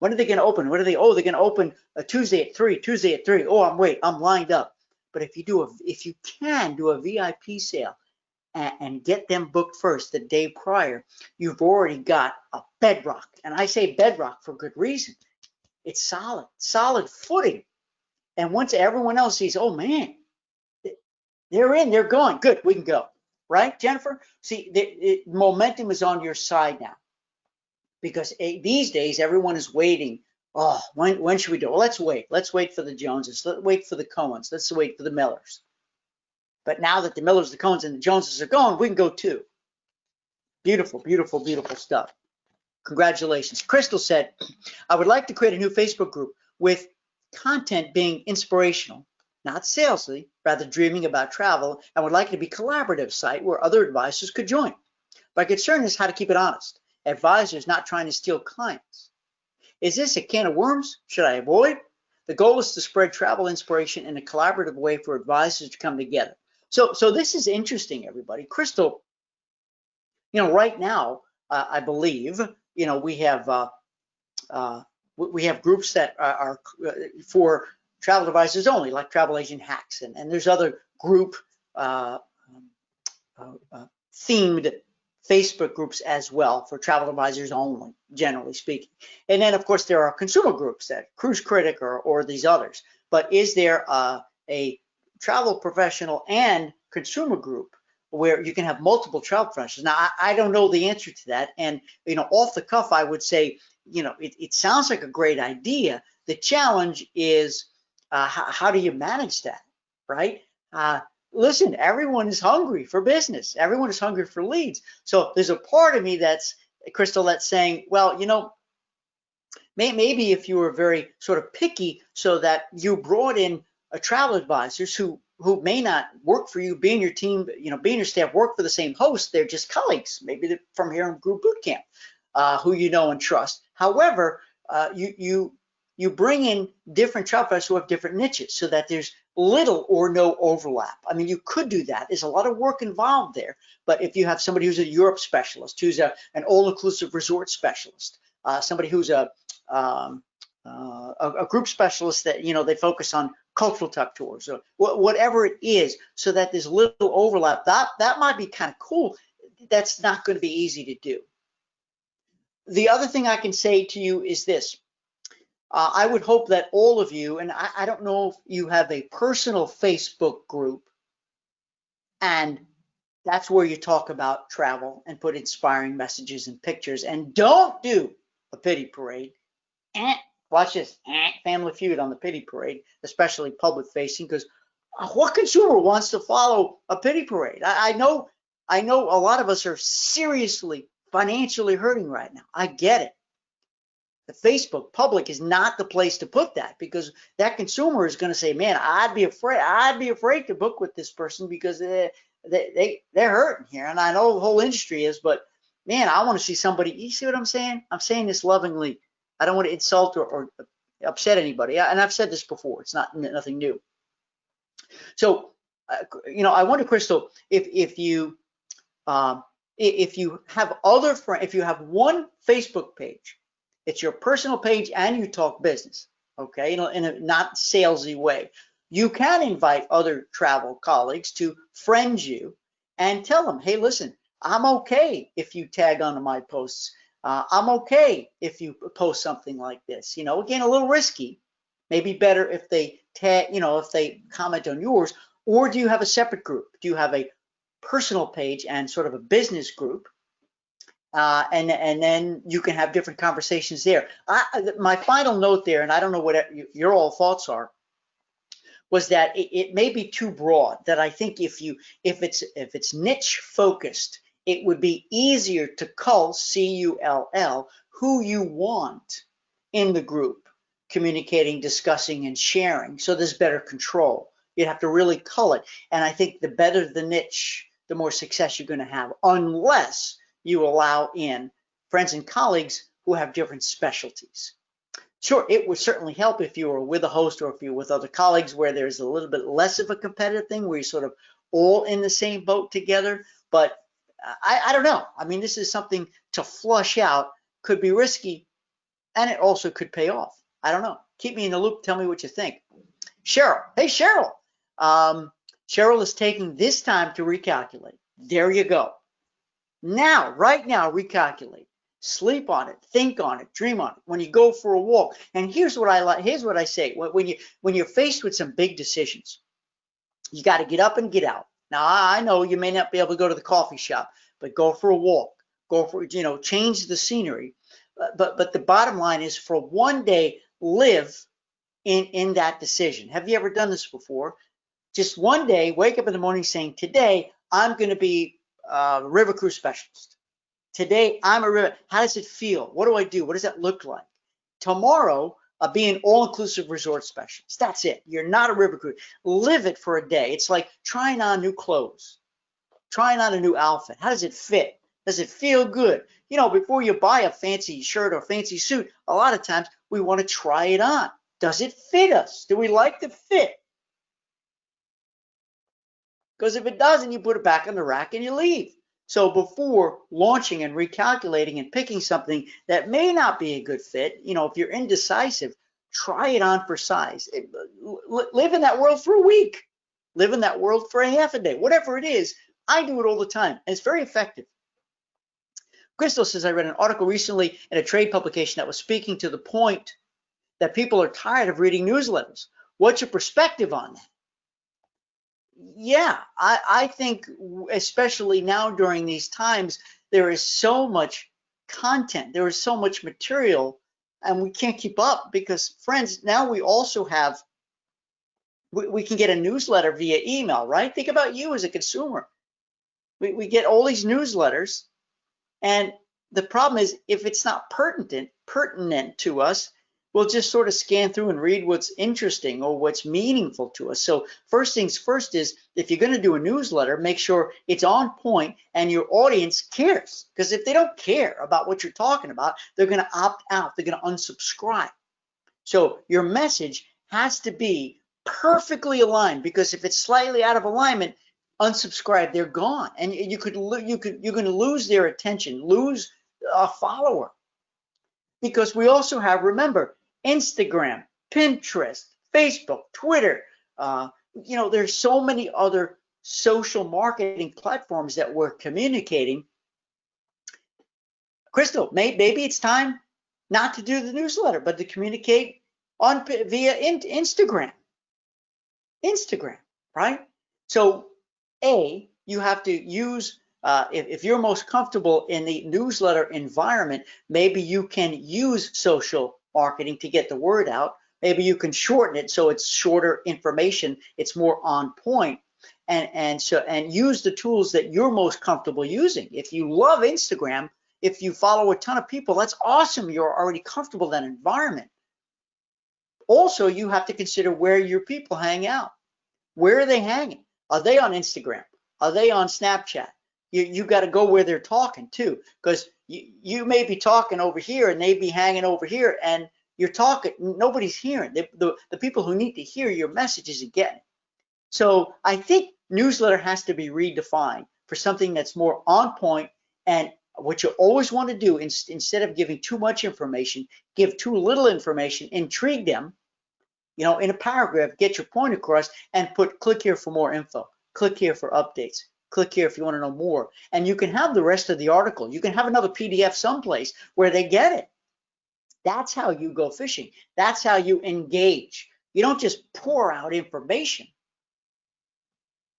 When are they going to open? They're going to open a Tuesday at 3. Oh, I'm lined up. But if you can do a VIP sale and get them booked first the day prior, you've already got a bedrock. And I say bedrock for good reason. It's solid footing. And once everyone else sees, oh man, they're in, they're going, good, we can go. Right, Jennifer? See, the momentum is on your side now. Because these days, everyone is waiting. Oh, when should we do it? Well, let's wait. Let's wait for the Joneses. Let's wait for the Cohens. Let's wait for the Millers. But now that the Millers, the Cohens, and the Joneses are gone, we can go too. Beautiful, beautiful, beautiful stuff. Congratulations. Crystal said, I would like to create a new Facebook group with content being inspirational, not salesy, rather dreaming about travel, and would like it to be a collaborative site where other advisors could join. My concern is how to keep it honest. Advisors not trying to steal clients. Is this a can of worms? Should I avoid? The goal is to spread travel inspiration in a collaborative way for advisors to come together. So this is interesting, everybody. Crystal, right now, I believe, we have groups that are for travel advisors only, like Travel Agent Hacks, and there's other group themed Facebook groups as well for travel advisors only, generally speaking. And then, of course, there are consumer groups that Cruise Critic or these others. But is there a travel professional and consumer group where you can have multiple travel professionals? Now, I don't know the answer to that. And, off the cuff, I would say, it sounds like a great idea. The challenge is how do you manage that, right? Listen, everyone is hungry for business. Everyone is hungry for leads. So there's a part of me that's, Crystal, that's saying, well, maybe if you were very sort of picky so that you brought in travel advisors who may not work for you, be in your team, be in your staff, work for the same host, they're just colleagues, maybe they're from here in Group Bootcamp, who you know and trust. However, you bring in different travel advisors who have different niches so that there's little or no overlap. I mean, you could do that. There's a lot of work involved there. But if you have somebody who's a Europe specialist, who's an all-inclusive resort specialist, somebody who's a group specialist that, they focus on cultural type tours or whatever it is, so that there's little overlap, that might be kind of cool. That's not going to be easy to do. The other thing I can say to you is this. I would hope that all of you, and I don't know if you have a personal Facebook group, and that's where you talk about travel and put inspiring messages and pictures, and don't do a pity parade. Watch this, Family Feud on the pity parade, especially public facing, because what consumer wants to follow a pity parade? I know a lot of us are seriously financially hurting right now. I get it. The Facebook public is not the place to put that, because that consumer is going to say, man, I'd be afraid to book with this person because they're hurting here. And I know the whole industry is, but man, I want to see somebody. You see what I'm saying? I'm saying this lovingly. I don't want to insult or upset anybody. And I've said this before. It's nothing new. So, I wonder, Crystal, if you have other friends, if you have one Facebook page, it's your personal page and you talk business, okay, in a not salesy way, you can invite other travel colleagues to friend you and tell them, hey, listen, I'm okay if you tag onto my posts. I'm okay if you post something like this. Again, a little risky. Maybe better if they tag, if they comment on yours. Or do you have a separate group? Do you have a personal page and sort of a business group? And then you can have different conversations there. My final note there, and I don't know what your all thoughts are, was that it may be too broad. That I think if it's niche focused, it would be easier to cull, C-U-L-L, who you want in the group, communicating, discussing, and sharing. So there's better control. You have to really cull it. And I think the better the niche, the more success you're going to have, unless you allow in friends and colleagues who have different specialties. Sure, it would certainly help if you were with a host or if you're with other colleagues where there's a little bit less of a competitive thing, where you're sort of all in the same boat together. But I don't know. I mean, this is something to flush out. Could be risky, and it also could pay off. I don't know. Keep me in the loop. Tell me what you think. Cheryl. Hey, Cheryl. Cheryl is taking this time to recalculate. There you go. Now, right now, recalculate. Sleep on it, think on it, dream on it. When you go for a walk, and here's what I like. Here's what I say: when you're faced with some big decisions, you got to get up and get out. Now, I know you may not be able to go to the coffee shop, but go for a walk. Go for, change the scenery. But the bottom line is, for one day, live in that decision. Have you ever done this before? Just one day, wake up in the morning saying, today I'm going to be a river cruise specialist. Today, I'm a river. How does it feel? What do I do? What does that look like? Tomorrow, be an all-inclusive resort specialist. That's it. You're not a river recruit. Live it for a day. It's like trying on new clothes, trying on a new outfit. How does it fit? Does it feel good? You know, before you buy a fancy shirt or fancy suit, a lot of times we want to try it on. Does it fit us? Do we like the fit? Because if it doesn't, you put it back on the rack and you leave. So before launching and recalculating and picking something that may not be a good fit, you know, if you're indecisive, try it on for size. Live in that world for a week. Live in that world for a half a day. Whatever it is, I do it all the time, and it's very effective. Crystal says, I read an article recently in a trade publication that was speaking to the point that people are tired of reading newsletters. What's your perspective on that? Yeah, I think especially now during these times, there is so much content, there is so much material, and we can't keep up because, friends, now we also have, we can get a newsletter via email, right? Think about you as a consumer. We get all these newsletters, and the problem is if it's not pertinent to us, we'll just sort of scan through and read what's interesting or what's meaningful to us. So first things first is, if you're going to do a newsletter, make sure it's on point and your audience cares. Because if they don't care about what you're talking about, they're going to opt out. They're going to unsubscribe. So your message has to be perfectly aligned, because if it's slightly out of alignment, unsubscribe, they're gone. And you're going to lose their attention, lose a follower. Because we also have, remember, Instagram, Pinterest, Facebook, Twitter. You know, there's so many other social marketing platforms that we're communicating. Crystal, maybe it's time not to do the newsletter, but to communicate via Instagram. Instagram, right? So, you have to use, if you're most comfortable in the newsletter environment, maybe you can use social marketing to get the word out. Maybe you can shorten it so it's shorter information, it's more on point, and use the tools that you're most comfortable using. If you love Instagram, if you follow a ton of people, that's awesome. You're already comfortable in that environment. Also, you have to consider where your people hang out. Where are they hanging? Are they on Instagram? Are they on Snapchat? You got to go where they're talking too, because you may be talking over here and they be hanging over here, and you're talking, nobody's hearing. The people who need to hear your message isn't getting it. So I think newsletter has to be redefined for something that's more on point. And what you always want to do, instead of giving too much information, give too little information, intrigue them, you know, in a paragraph, get your point across, and click here for more info, click here for updates, click here if you want to know more. And you can have the rest of the article. You can have another PDF someplace where they get it. That's how you go fishing. That's how you engage. You don't just pour out information.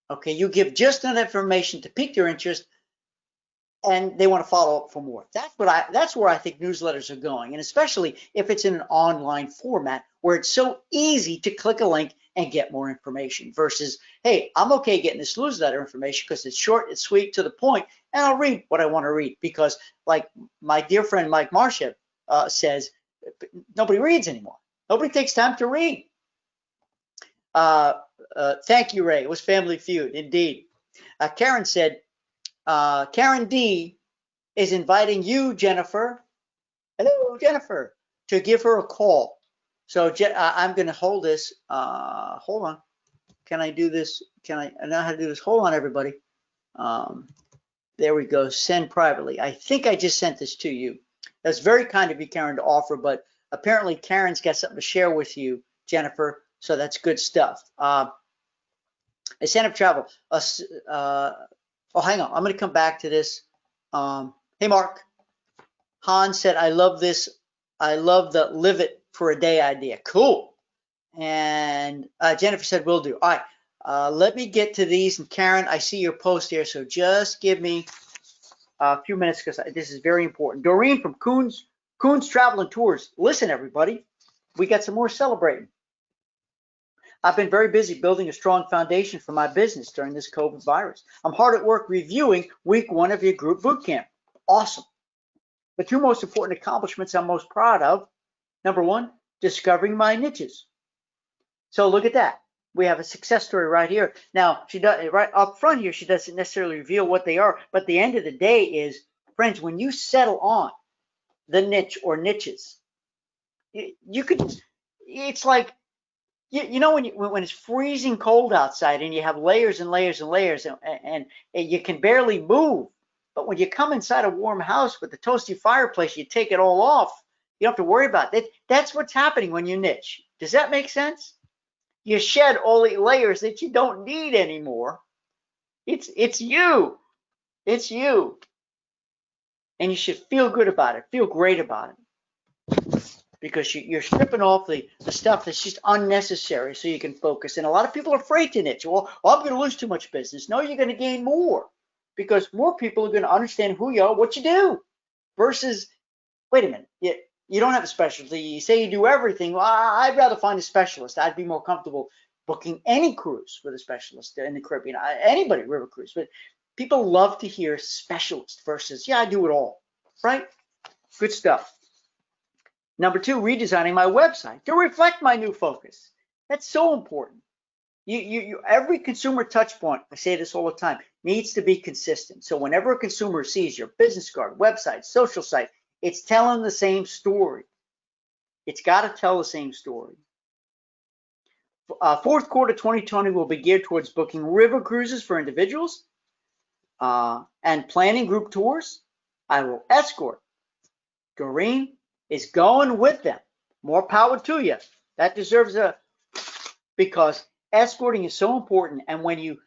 Okay, you give just enough information to pique their interest, and they want to follow up for more. That's where I think newsletters are going, and especially if it's in an online format where it's so easy to click a link and get more information, versus, hey, I'm okay getting this newsletter information because it's short, it's sweet, to the point, and I'll read what I want to read. Because, like my dear friend Mike Marshev says, nobody reads anymore. Nobody takes time to read. Thank you, Ray. It was Family Feud, indeed. Karen said, Karen D is inviting you, Jennifer. Hello, Jennifer, to give her a call. So I'm going to hold this. Hold on. Can I do this? I know how to do this. Hold on, everybody. There we go. Send privately. I think I just sent this to you. That's very kind of you, Karen, to offer, but apparently Karen's got something to share with you, Jennifer. So that's good stuff. Incentive travel. Oh, hang on. I'm going to come back to this. Hey, Mark. Hans said, I love this. I love the live it for a day idea. Cool. And Jennifer said, will do. All right. Let me get to these. And Karen, I see your post here. So just give me a few minutes, because this is very important. Doreen from Coons Travel and Tours. Listen, everybody. We got some more celebrating. I've been very busy building a strong foundation for my business during this COVID virus. I'm hard at work reviewing week 1 of your group bootcamp. awesome. The two most important accomplishments I'm most proud of: number one, discovering my niches. So look at that. We have a success story right here. Now, she does right up front here, she doesn't necessarily reveal what they are, but the end of the day is, friends, when you settle on the niche or niches, you could, it's like, you know, when it's freezing cold outside and you have layers and layers and layers and you can barely move, but when you come inside a warm house with a toasty fireplace, you take it all off. You don't have to worry about it. That's what's happening when you niche. Does that make sense? You shed all the layers that you don't need anymore. It's you. It's you. And you should feel good about it. Feel great about it. Because you're stripping off the stuff that's just unnecessary so you can focus. And a lot of people are afraid to niche. Well, I'm going to lose too much business. No, you're going to gain more, because more people are going to understand who you are, what you do, versus, wait a minute, you don't have a specialty. You say you do everything. Well, I'd rather find a specialist. I'd be more comfortable booking any cruise with a specialist in the Caribbean, anybody, river cruise. But people love to hear specialist versus, yeah, I do it all, right? Good stuff. Number two, redesigning my website to reflect my new focus. That's so important. Every consumer touch point, I say this all the time, needs to be consistent. So whenever a consumer sees your business card, website, social site, it's telling the same story. It's got to tell the same story. Fourth quarter 2020 will be geared towards booking river cruises for individuals and planning group tours. I will escort. Doreen is going with them. More power to you. That deserves because escorting is so important. And when you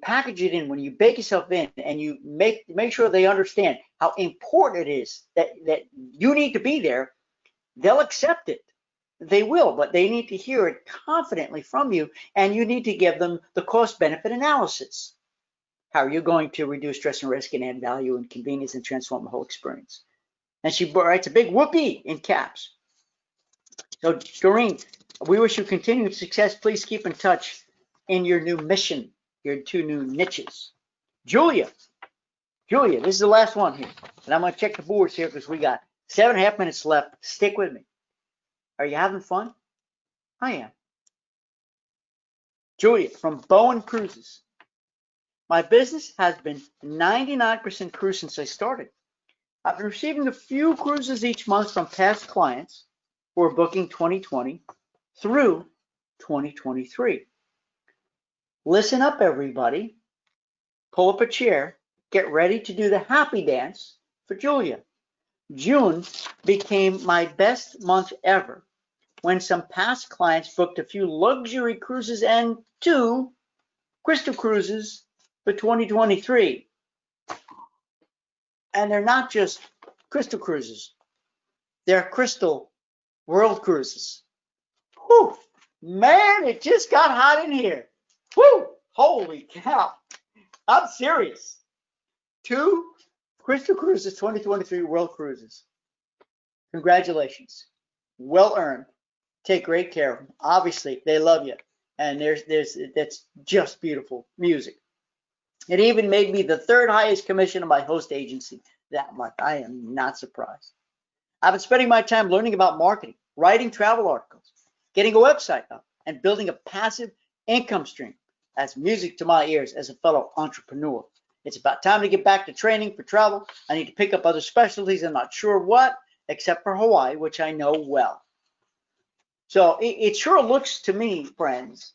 package it in, when you bake yourself in, and you make sure they understand how important it is that you need to be there, they'll accept it. They will, but they need to hear it confidently from you, and you need to give them the cost-benefit analysis. How are you going to reduce stress and risk and add value and convenience and transform the whole experience? And she writes a big whoopee in caps. So, Doreen, we wish you continued success. Please keep in touch in your new mission, your two new niches. Julia, this is the last one here. And I'm going to check the boards here because we got 7.5 minutes left. Stick with me. Are you having fun? I am. Julia from Bowen Cruises. My business has been 99% cruise since I started. I've been receiving a few cruises each month from past clients who are booking 2020 through 2023. Listen up, everybody. Pull up a chair. Get ready to do the happy dance for Julia. June became my best month ever when some past clients booked a few luxury cruises and 2 crystal cruises for 2023. And they're not just crystal cruises. They're crystal world cruises. Whew, man, it just got hot in here. Whew, holy cow. I'm serious. 2 crystal cruises 2023 world cruises. Congratulations. Well earned. Take great care of them. Obviously, they love you. And that's just beautiful music. It even made me the 3rd highest commission of my host agency that month. I am not surprised. I've been spending my time learning about marketing, writing travel articles, getting a website up, and building a passive income stream. That's music to my ears as a fellow entrepreneur. It's about time to get back to training for travel. I need to pick up other specialties. I'm not sure what, except for Hawaii, which I know well. So it sure looks to me, friends,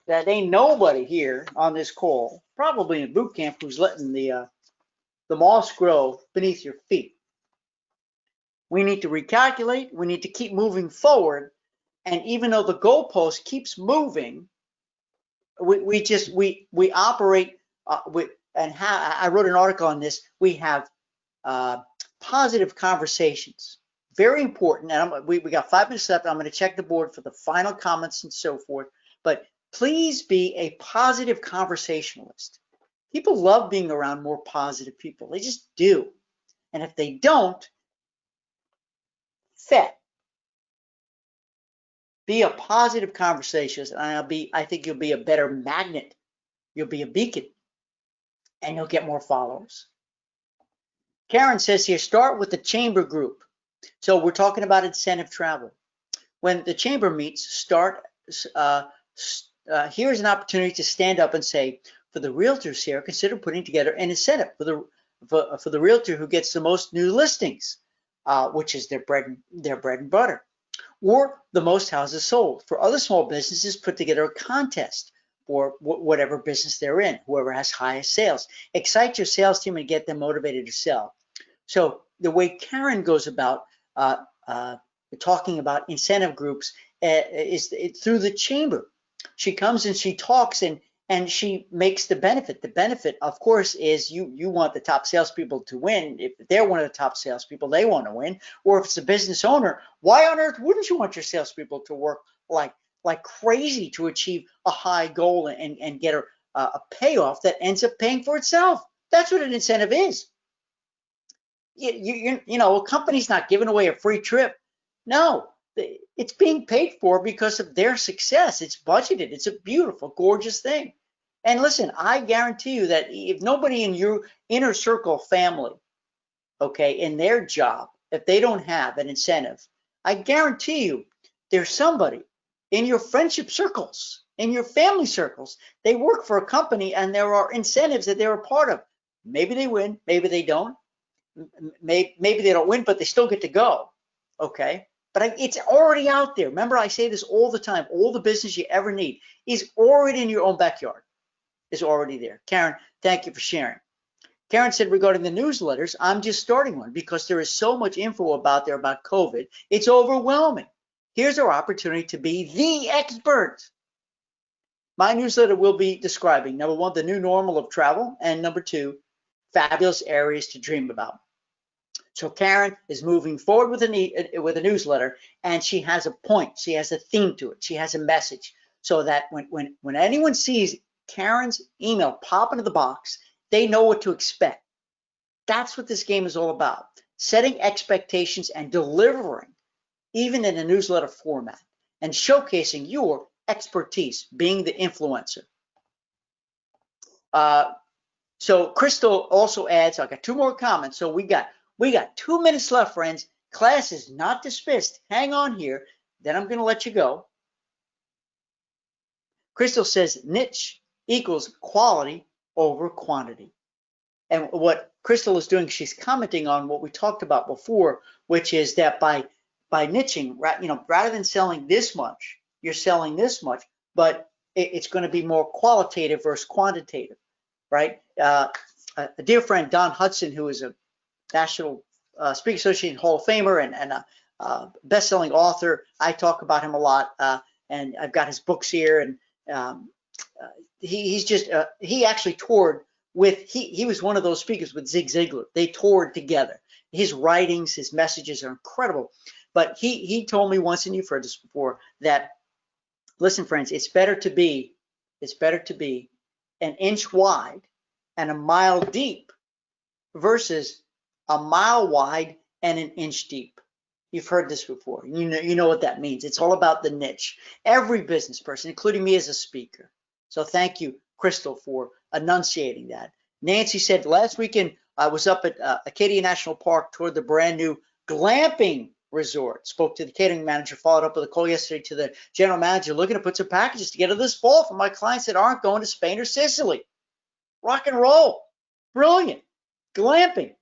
that ain't nobody here on this call, probably in boot camp, who's letting the moss grow beneath your feet. We need to recalculate. We need to keep moving forward. And even though the goalpost keeps moving, we operate with, and I wrote an article on this. We have positive conversations. Very important. And we got 5 minutes left. I'm going to check the board for the final comments and so forth. But please be a positive conversationalist. People love being around more positive people. They just do. And if they don't, be a positive conversationalist, and I think you'll be a better magnet. You'll be a beacon, and you'll get more followers. Karen says here, start with the chamber group. So we're talking about incentive travel. When the chamber meets, here's an opportunity to stand up and say, for the realtors here, consider putting together an incentive for the realtor who gets the most new listings, which is their bread and butter, or the most houses sold. For other small businesses, put together a contest for whatever business they're in, whoever has highest sales. Excite your sales team and get them motivated to sell. So the way Karen goes about talking about incentive groups is through the chamber. She comes and she talks and she makes the benefit. The benefit, of course, is you want the top salespeople to win. If they're one of the top salespeople, they want to win. Or if it's a business owner, why on earth wouldn't you want your salespeople to work like crazy to achieve a high goal and get a payoff that ends up paying for itself? That's what an incentive is. You know, a company's not giving away a free trip. No, it's being paid for because of their success. It's budgeted. It's a beautiful, gorgeous thing. And listen, I guarantee you that if nobody in your inner circle family, okay, in their job, if they don't have an incentive, I guarantee you there's somebody in your friendship circles, in your family circles, they work for a company and there are incentives that they're a part of. Maybe they win, maybe they don't. Maybe they don't win, but they still get to go, okay? But it's already out there. Remember, I say this all the time. All the business you ever need is already in your own backyard, is already there. Karen, thank you for sharing. Karen said regarding the newsletters, I'm just starting one because there is so much info about there about COVID. It's overwhelming. Here's our opportunity to be the expert. My newsletter will be describing, number one, the new normal of travel, and number two, fabulous areas to dream about. So Karen is moving forward with a newsletter, and she has a point. She has a theme to it. She has a message, so that when anyone sees Karen's email pop into the box, they know what to expect. That's what this game is all about: setting expectations and delivering, even in a newsletter format, and showcasing your expertise, being the influencer. So Crystal also adds, I got two more comments. So we got 2 minutes left, friends. Class is not dismissed. Hang on here. Then I'm going to let you go. Crystal says niche equals quality over quantity. And what Crystal is doing, she's commenting on what we talked about before, which is that by niching, you know, rather than selling this much, you're selling this much, but it's going to be more qualitative versus quantitative, right? A dear friend, Don Hudson, who is a National Speaker Association Hall of Famer and a best-selling author. I talk about him a lot, and I've got his books here. And he actually toured with, he was one of those speakers with Zig Ziglar. They toured together. His writings, his messages are incredible. But he told me once, and you've heard this before, that listen, friends, it's better to be an inch wide and a mile deep versus a mile wide and an inch deep. You've heard this before. You know what that means. It's all about the niche. Every business person, including me as a speaker. So thank you, Crystal, for enunciating that. Nancy said, last weekend I was up at Acadia National Park toward the brand new glamping resort. Spoke to the catering manager, followed up with a call yesterday to the general manager, looking to put some packages together this fall for my clients that aren't going to Spain or Sicily. Rock and roll. Brilliant. Glamping.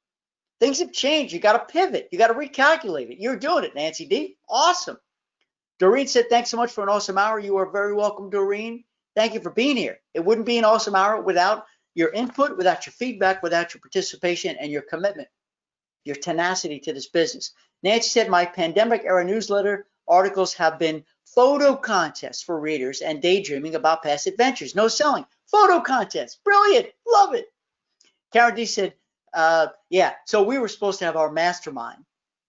Things have changed. You got to pivot. You got to recalculate it. You're doing it, Nancy D. Awesome. Doreen said, thanks so much for an awesome hour. You are very welcome, Doreen. Thank you for being here. It wouldn't be an awesome hour without your input, without your feedback, without your participation and your commitment, your tenacity to this business. Nancy said, my pandemic era newsletter articles have been photo contests for readers and daydreaming about past adventures. No selling. Photo contests. Brilliant. Love it. Karen D said, yeah, so we were supposed to have our mastermind,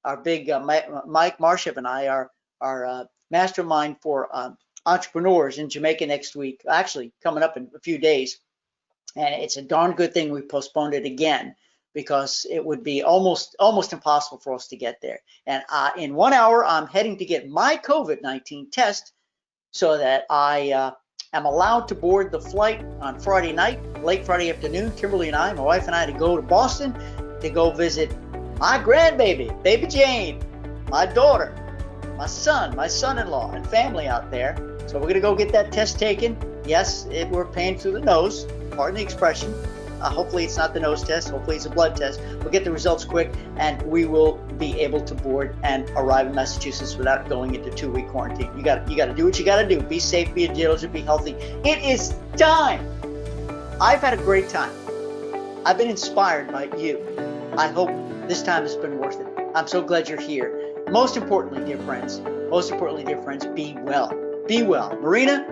our big Mike Marshev and I, our mastermind for entrepreneurs in Jamaica next week, actually coming up in a few days. And it's a darn good thing we postponed it again, because it would be almost impossible for us to get there. And in 1 hour, I'm heading to get my COVID-19 test so that I am allowed to board the flight on Friday night, late Friday afternoon. Kimberly and I, my wife and I, to go to Boston to go visit my grandbaby, baby Jane, my daughter, my son, my son-in-law, and family out there. So we're going to go get that test taken. Yes, we're paying through the nose, pardon the expression. Hopefully it's not the nose test. Hopefully it's a blood test. We'll get the results quick, and we will be able to board and arrive in Massachusetts without going into 2-week quarantine. You got to do what you got to do. Be safe, be diligent, be healthy. It is time. I've had a great time. I've been inspired by you. I hope this time has been worth it. I'm so glad you're here. Most importantly, dear friends, be well. Be well. Marina,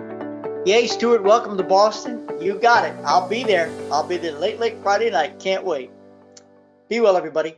yay, Stuart, welcome to Boston. You got it. I'll be there. I'll be there late Friday night. Can't wait. Be well, everybody.